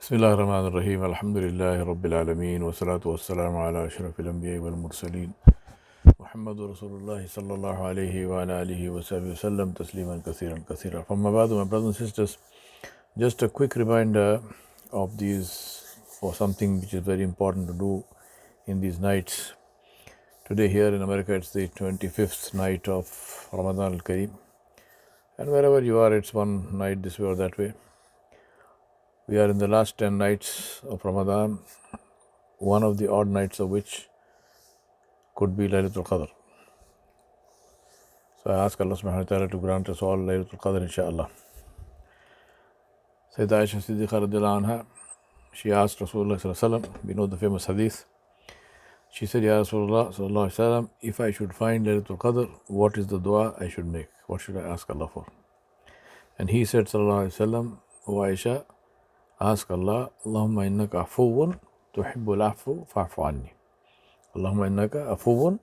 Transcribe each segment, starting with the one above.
Bismillah ar-Rahman ar-Rahim. Alhamdulillahi Rabbil Alameen. Wa salatu wa salamu ala ashrafil anbiya wal mursaleen. Muhammadur Rasulullah sallallahu alayhi wa ala alihi wa sahbihi wa sallam tasliman kathiran kathira. From Mabadu, my brothers and sisters, just a quick reminder of these, or something which is very important to do in these nights. Today here in America, it's the 25th night of Ramadan al-Kareem. And wherever you are, it's one night this way or that way. We are in the last 10 nights of Ramadan, one of the odd nights of which could be Laylatul Qadr. So I ask Allah subhanahu wa ta'ala to grant us all Laylatul Qadr, inshaAllah. Sayyidah Aisha Siddiqa radiallahu anha, she asked Rasulullah sallallahu alaihi wasallam, we know the famous hadith. She said, Ya Rasulullah sallallahu alaihi wasallam, if I should find Laylatul Qadr, what is the dua I should make? What should I ask Allah for? And he said, sallallahu alaihi wasallam, O Aisha, ask Allah, Allahumma innaka afuwun tuhibbul afu fa'fu anni. Allahumma innaka afuwun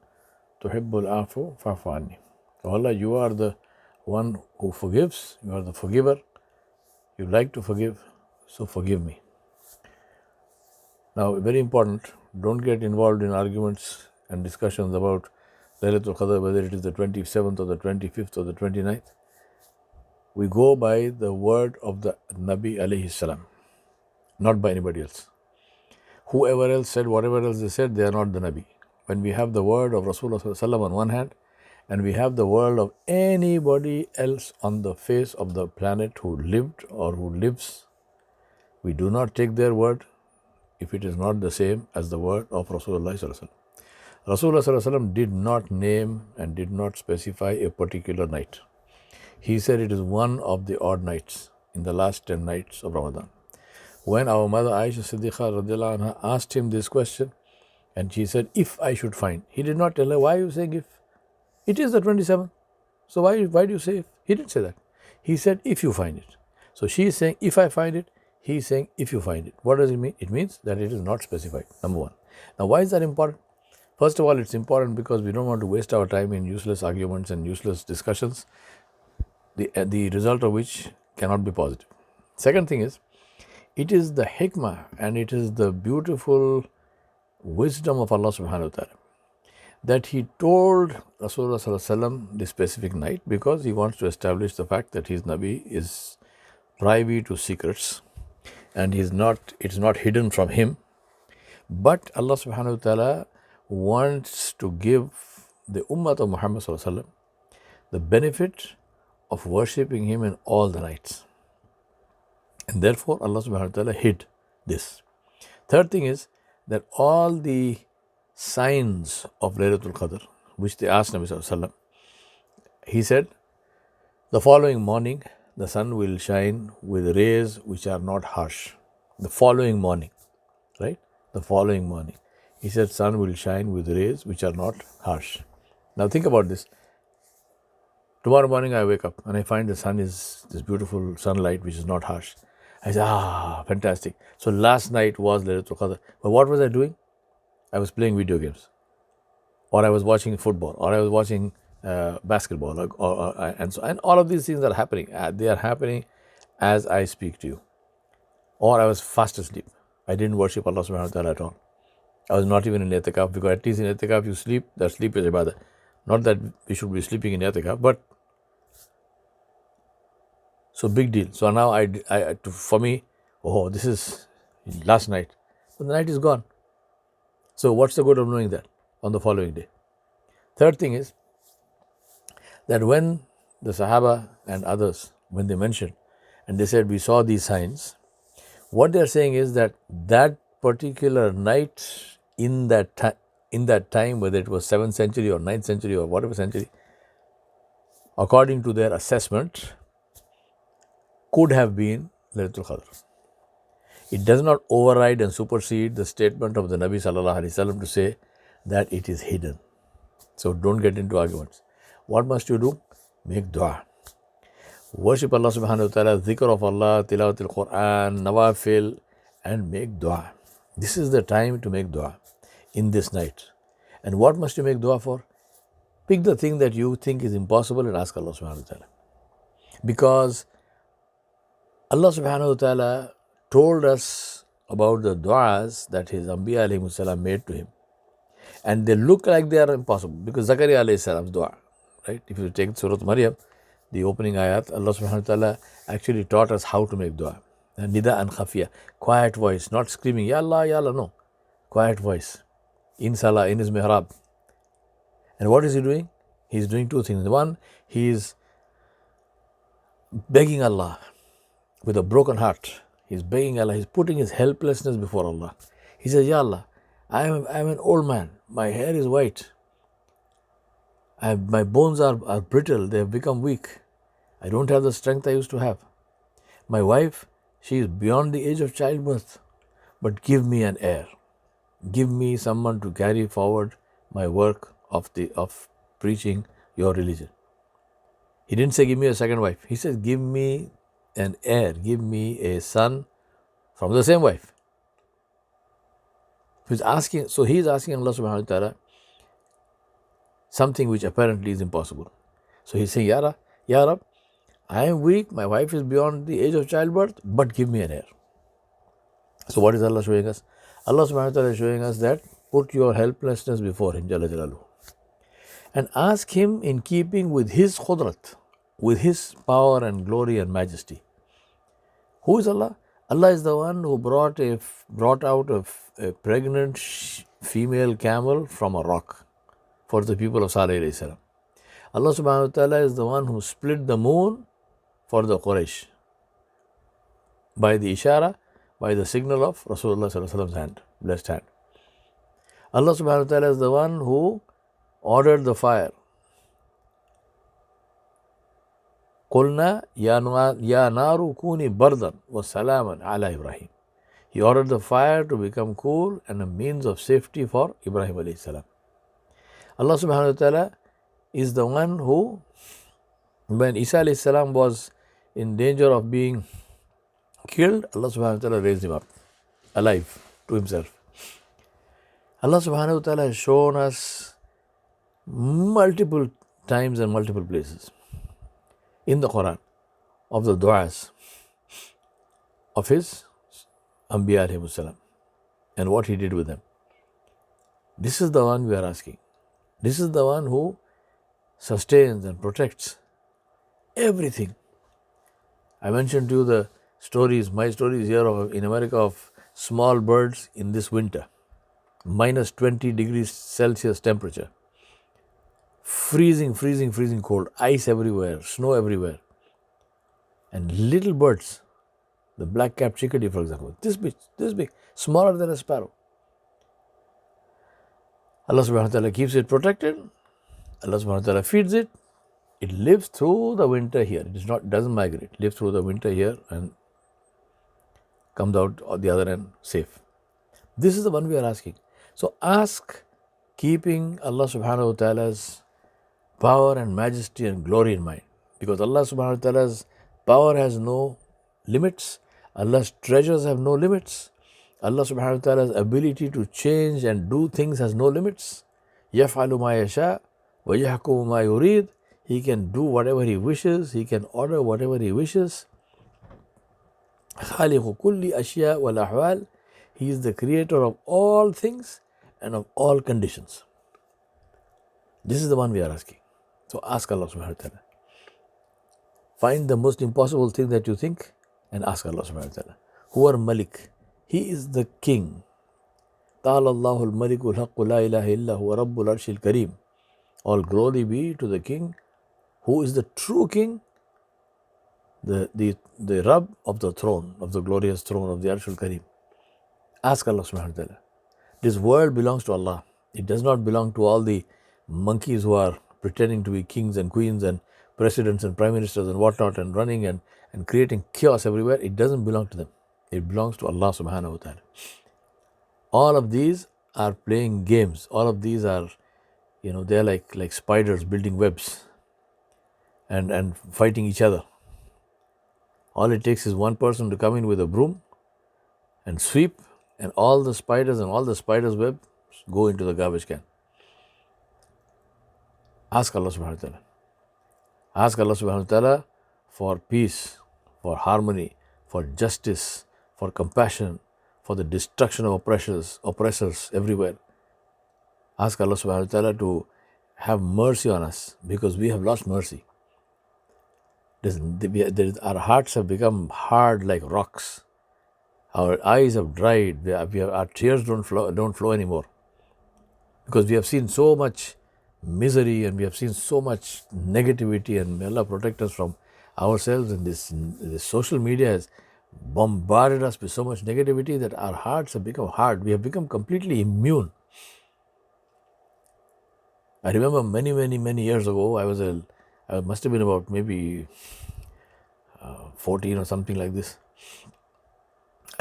tuhibbul afu fa'fu anni. Oh Allah, you are the one who forgives, you are the forgiver, you like to forgive, so forgive me. Now, very important, don't get involved in arguments and discussions about Laylatul Qadr, whether it is the 27th or the 25th or the 29th. We go by the word of the Nabi alayhi salam, not by anybody else. Whoever else said whatever else they said, they are not the Nabi. When we have the word of Rasulullah sallallahu alaihi wasallam on one hand, and we have the word of anybody else on the face of the planet who lived or who lives, we do not take their word if it is not the same as the word of Rasulullah sallallahu alaihi wasallam. Rasulullah sallallahu alaihi wasallam did not name and did not specify a particular night. He said it is one of the odd nights in the last 10 nights of Ramadan. When our mother Aisha Siddiqa radiallahu anha asked him this question, and she said, if I should find, he did not tell her, why are you saying if? It is the 27th. So why do you say if? He didn't say that. He said, if you find it. So she is saying, if I find it. He is saying, if you find it. What does it mean? It means that it is not specified, number one. Now, why is that important? First of all, it's important because we don't want to waste our time in useless arguments and useless discussions, the result of which cannot be positive. Second thing is, it is the hikmah and it is the beautiful wisdom of Allah subhanahu wa ta'ala that He told Rasulullah sallallahu alaihi wasallam this specific night because He wants to establish the fact that His Nabi is privy to secrets and it's not hidden from Him. But Allah subhanahu wa ta'ala wants to give the ummah of Muhammad sallallahu alaihi wasallam the benefit of worshipping Him in all the nights. And therefore, Allah subhanahu wa ta'ala hid this. Third thing is that all the signs of Laylatul Qadr, which they asked Nabi sallallahu alaihi wasallam, he said, the following morning, the sun will shine with rays which are not harsh. The following morning, right? The following morning. He said, sun will shine with rays which are not harsh. Now think about this. Tomorrow morning I wake up and I find the sun is this beautiful sunlight which is not harsh. I say, fantastic. So last night was Laylatul Qadr. But what was I doing? I was playing video games. Or I was watching football. Or I was watching basketball. And all of these things are happening. They are happening as I speak to you. Or I was fast asleep. I didn't worship Allah subhanahu wa ta'ala at all. I was not even in itikaf, because at least in itikaf you sleep. That sleep is ibadah. Not that we should be sleeping in itikaf, but so big deal. So now for me, this is last night. But the night is gone. So what's the good of knowing that on the following day? Third thing is that when the Sahaba and others, when they mentioned and they said we saw these signs, what they're saying is that particular night in that time, whether it was 7th century or 9th century or whatever century, according to their assessment, could have been Laylatul Qadr. It does not override and supersede the statement of the Nabi sallallahu alaihi wasallam to say that it is hidden. So don't get into arguments. What must you do? Make dua. Worship Allah subhanahu wa ta'ala, dhikr of Allah, tilawatul Quran, nawafil, and make dua. This is the time to make dua in this night. And what must you make dua for? Pick the thing that you think is impossible and ask Allah subhanahu wa ta'ala. Because Allah subhanahu wa ta'ala told us about the du'as that his Anbiya alayhi salam made to him. And they look like they are impossible because Zakaria alayhi salam's dua, right? If you take Surah Maryam, the opening ayat, Allah subhanahu wa ta'ala actually taught us how to make dua. And nida and khafiya, quiet voice, not screaming, Ya Allah, Ya Allah, no. Quiet voice, in salah, in his mihrab. And what is he doing? He's doing two things. One, he is begging Allah with a broken heart. He's begging Allah, he's putting his helplessness before Allah. He says, Ya Allah, I'm an old man, my hair is white, my bones are brittle, they have become weak. I don't have the strength I used to have. My wife, she is beyond the age of childbirth, but give me an heir. Give me someone to carry forward my work of preaching your religion. He didn't say, give me a second wife. He says, give me an heir, give me a son from the same wife. He's asking Allah subhanahu wa ta'ala something which apparently is impossible. So he's saying, Ya Rab, I am weak, my wife is beyond the age of childbirth, but give me an heir. So what is Allah showing us? Allah subhanahu wa ta'ala is showing us that put your helplessness before Him, Jalla Jalaluhu, and ask Him in keeping with His khudrat, with His power and glory and majesty. Who is Allah? Allah is the one who brought out a pregnant female camel from a rock for the people of Salih alayhi salam. Allah subhanahu wa ta'ala is the one who split the moon for the Quraysh by the ishara, by the signal of Rasulullah sallallahu alaihi wasallam's hand, blessed hand. Allah subhanahu wa ta'ala is the one who ordered the fire. قُلْنَا يَا نَارُ كُونِي بَرْدًا وَسَلَامًا عَلَى إِبْرَاهِيمَ. He ordered the fire to become cool and a means of safety for Ibrahim alayhi salam. Allah subhanahu wa ta'ala is the one who, when Isa alayhi salam was in danger of being killed, Allah subhanahu wa ta'ala raised him up, alive, to Himself. Allah subhanahu wa ta'ala has shown us multiple times and multiple places in the Quran of the du'as of His Anbiya alayhi salam and what He did with them. This is the one we are asking. This is the one who sustains and protects everything. I mentioned to you the stories, my stories here in America of small birds in this winter, minus 20 degrees Celsius temperature, freezing cold, ice everywhere, snow everywhere, and little birds, the black-capped chickadee, for example, this big, smaller than a sparrow. Allah subhanahu wa ta'ala keeps it protected. Allah subhanahu wa ta'ala feeds it. It lives through the winter here. It doesn't migrate. It lives through the winter here and comes out on the other end safe. This is the one we are asking. So ask, keeping Allah subhanahu wa ta'ala's power and majesty and glory in mind. Because Allah subhanahu wa ta'ala's power has no limits. Allah's treasures have no limits. Allah subhanahu wa ta'ala's ability to change and do things has no limits. يَفْعَلُ مَا يَشَاءُ وَيَحْكُمُ مَا يُرِيدُ. He can do whatever He wishes. He can order whatever He wishes. خَالِقُ كُلِّ أَشْيَاء وَالْأَحْوَالِ. He is the creator of all things and of all conditions. This is the one we are asking. So ask Allah subhanahu wa ta'ala. Find the most impossible thing that you think and ask Allah subhanahu wa ta'ala. Huwa Malik. He is the king. Ta'ala Allahul Malikul Haqqu la ilaha illa huwa Rabbul Arshil Kareem. All glory be to the king who is the true king, the Rabb of the throne, of the glorious throne of the Arshul Kareem. Ask Allah subhanahu wa ta'ala. This world belongs to Allah. It does not belong to all the monkeys who are pretending to be kings and queens and presidents and prime ministers and whatnot and running and creating chaos everywhere. It doesn't belong to them. It belongs to Allah subhanahu wa ta'ala. All of these are playing games. All of these are, they're like spiders building webs and fighting each other. All it takes is one person to come in with a broom and sweep, and all the spiders and all the spiders' web go into the garbage can. Ask Allah subhanahu wa ta'ala. Ask Allah subhanahu wa ta'ala for peace, for harmony, for justice, for compassion, for the destruction of oppressors everywhere. Ask Allah subhanahu wa ta'ala to have mercy on us because we have lost mercy. Our hearts have become hard like rocks. Our eyes have dried. Our tears don't flow anymore. Because we have seen so much misery and we have seen so much negativity, and may Allah protect us from ourselves. And this social media has bombarded us with so much negativity that our hearts have become hard. We have become completely immune. I remember many years ago, I must have been about maybe 14 or something like this.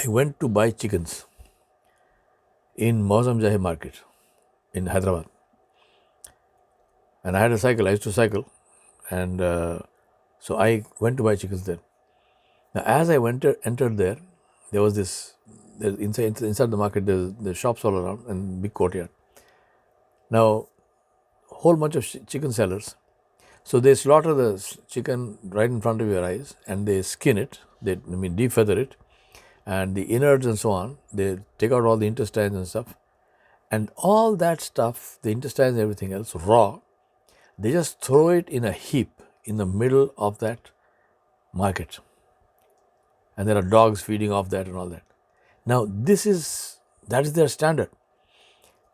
I went to buy chickens in Mausam Jahi market in Hyderabad. And I had a cycle, I used to cycle. And so I went to buy chickens there. Now, as I entered there, there was inside the market, there's shops all around and big courtyard. Now, whole bunch of chicken sellers. So they slaughter the chicken right in front of your eyes and they skin it, defeather it, and the innards and so on. They take out all the intestines and stuff. And all that stuff, the intestines and everything else, raw, they just throw it in a heap in the middle of that market. And there are dogs feeding off that and all that. Now, that is their standard.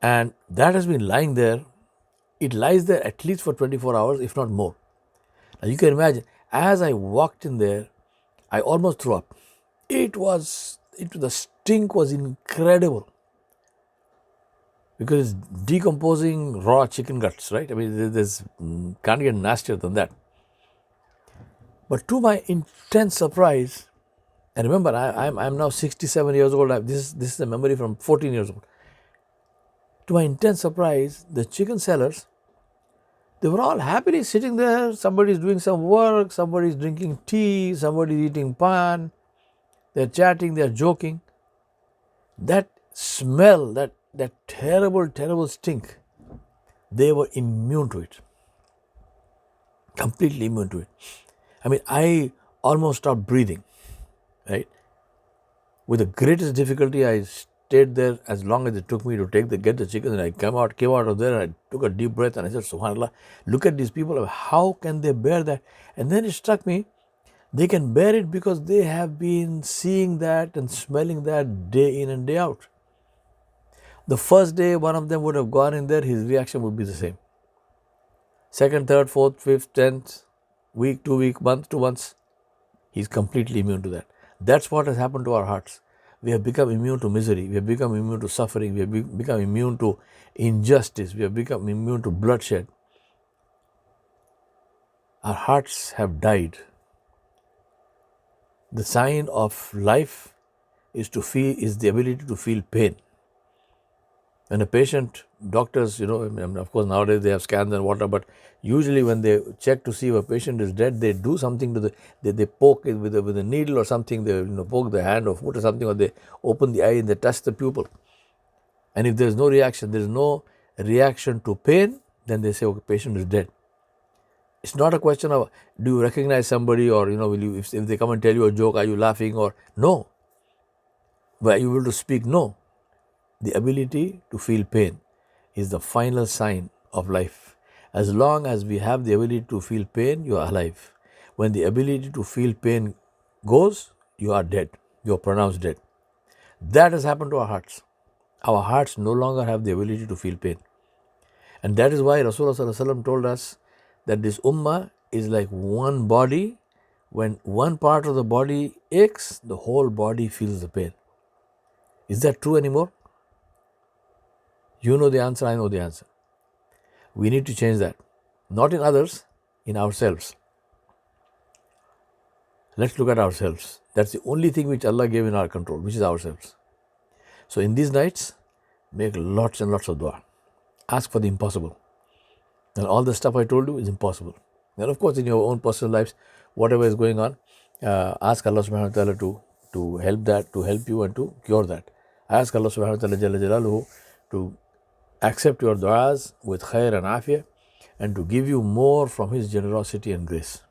And that has been lying there. It lies there at least for 24 hours, if not more. Now, you can imagine, as I walked in there, I almost threw up. The stink was incredible. Because it's decomposing raw chicken guts, right? I mean, can't get nastier than that. But to my intense surprise, and remember, I'm now 67 years old. This is a memory from 14 years old. To my intense surprise, the chicken sellers, they were all happily sitting there. Somebody's doing some work, somebody's drinking tea, somebody's eating pan. They're chatting, they're joking. That smell, that terrible stink, they were immune to it. Completely immune to it. I mean, I almost stopped breathing, right? With the greatest difficulty, I stayed there as long as it took me to get the chicken, and I came out of there and I took a deep breath and I said, Subhanallah, look at these people, how can they bear that? And then it struck me, they can bear it because they have been seeing that and smelling that day in and day out. The first day one of them would have gone in there, his reaction would be the same. Second, third, fourth, fifth, 10th, week, 2 week, month, 2 months, he's completely immune to that. That's what has happened to our hearts. We have become immune to misery. We have become immune to suffering. We have become immune to injustice. We have become immune to bloodshed. Our hearts have died. The sign of life is the ability to feel pain. When a patient, doctors, of course nowadays they have scans and whatever, but usually when they check to see if a patient is dead, they do something to they poke it with a needle or something, they poke the hand or foot or something, or they open the eye and they touch the pupil. And if there is no reaction to pain, then they say, okay, patient is dead. It's not a question of, do you recognize somebody, or if they come and tell you a joke, are you laughing, or no. Were you able to speak? No. The ability to feel pain is the final sign of life. As long as we have the ability to feel pain, you are alive. When the ability to feel pain goes, you are dead. You are pronounced dead. That has happened to our hearts. Our hearts no longer have the ability to feel pain. And that is why Rasulullah told us that this ummah is like one body. When one part of the body aches, the whole body feels the pain. Is that true anymore? You know the answer, I know the answer. We need to change that. Not in others, in ourselves. Let's look at ourselves. That's the only thing which Allah gave in our control, which is ourselves. So in these nights, make lots and lots of dua. Ask for the impossible. And all the stuff I told you is impossible. And of course, in your own personal lives, whatever is going on, ask Allah subhanahu wa ta'ala to help you and to cure that. Ask Allah subhanahu wa ta'ala Jalla Jalaluhu to accept your du'as with khair and afiyah, and to give you more from His generosity and grace.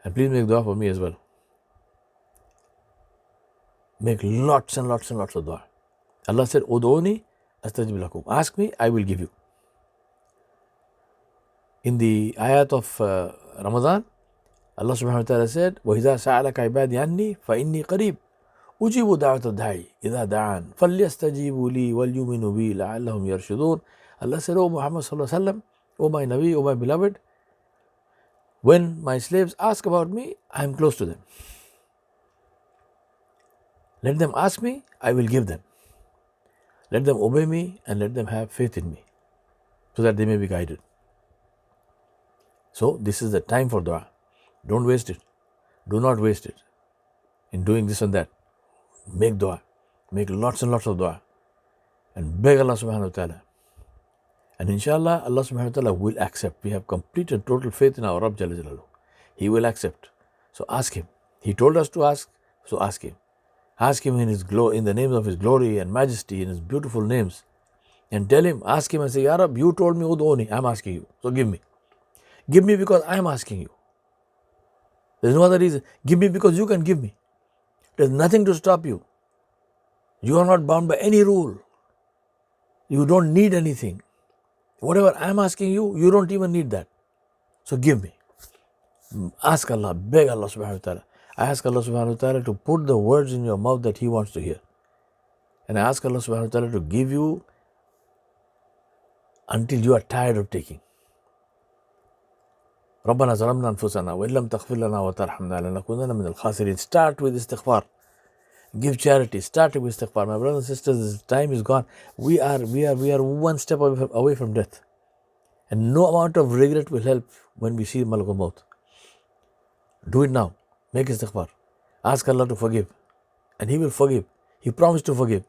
And please make dua for me as well. make lots and lots and lots of dua. Allah said, Ud'uni astajib lakum. Ask me, I will give you. In the ayat of Ramadan, Allah subhanahu wa ta'ala said, وَإِذَا سَأَلَكَ عِبَادِي عَنِّي فَإِنِّي قَرِيبٌ أُجِيبُ دَعْوَةَ الدَّاعِ إِذَا دَعَانِ فَلْيَسْتَجِيبُوا لِي وَلْيُؤْمِنُوا بِي لَعَلَّهُمْ يَرْشُدُونَ. Allah said, O Muhammad sallallahu alaihi wasallam, O my Nabi, O my beloved, when my slaves ask about me, I am close to them. Let them ask me, I will give them. Let them obey me and let them have faith in me so that they may be guided. So this is the time for dua. Don't waste it. Do not waste it in doing this and that. Make dua. Make lots and lots of dua. And beg Allah subhanahu wa ta'ala. And inshallah, Allah subhanahu wa ta'ala will accept. We have complete and total faith in our Rabb Jalla Jalaluhu. He will accept. So ask Him. He told us to ask, so ask Him. Ask Him in in the names of His glory and majesty, in His beautiful names. And tell Him, ask Him and say, Ya Rab, you told me ud'uni, I am asking you. So give me. Give me because I am asking you. There is no other reason. Give me because you can give me. There is nothing to stop you. You are not bound by any rule. You don't need anything. Whatever I am asking you, you don't even need that. So give me. Ask Allah, beg Allah subhanahu wa ta'ala. I ask Allah subhanahu wa ta'ala to put the words in your mouth that He wants to hear. And I ask Allah subhanahu wa ta'ala to give you until you are tired of taking. ربنا ظلمنا أنفسنا وإن لم تغفر لنا وترحمنا لنكونن من الخاسرين. Start with istighfar. Give charity. Start with istighfar. My brothers and sisters, this time is gone. We are one step away from death. And no amount of regret will help when we see Malakul Maut. Do it now. Make istighfar. Ask Allah to forgive. And He will forgive. He promised to forgive.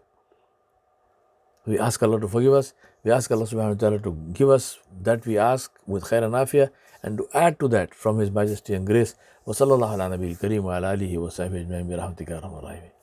We ask Allah to forgive us. We ask Allah subhanahu wa ta'ala to give us that we ask with khair and afiyah, and to add to that from His majesty and grace. Wa sallallahu ala nabiyil kareem wa ala alihi wa sahbihi ajma'in bi rahmatika ya arhamar rahimin.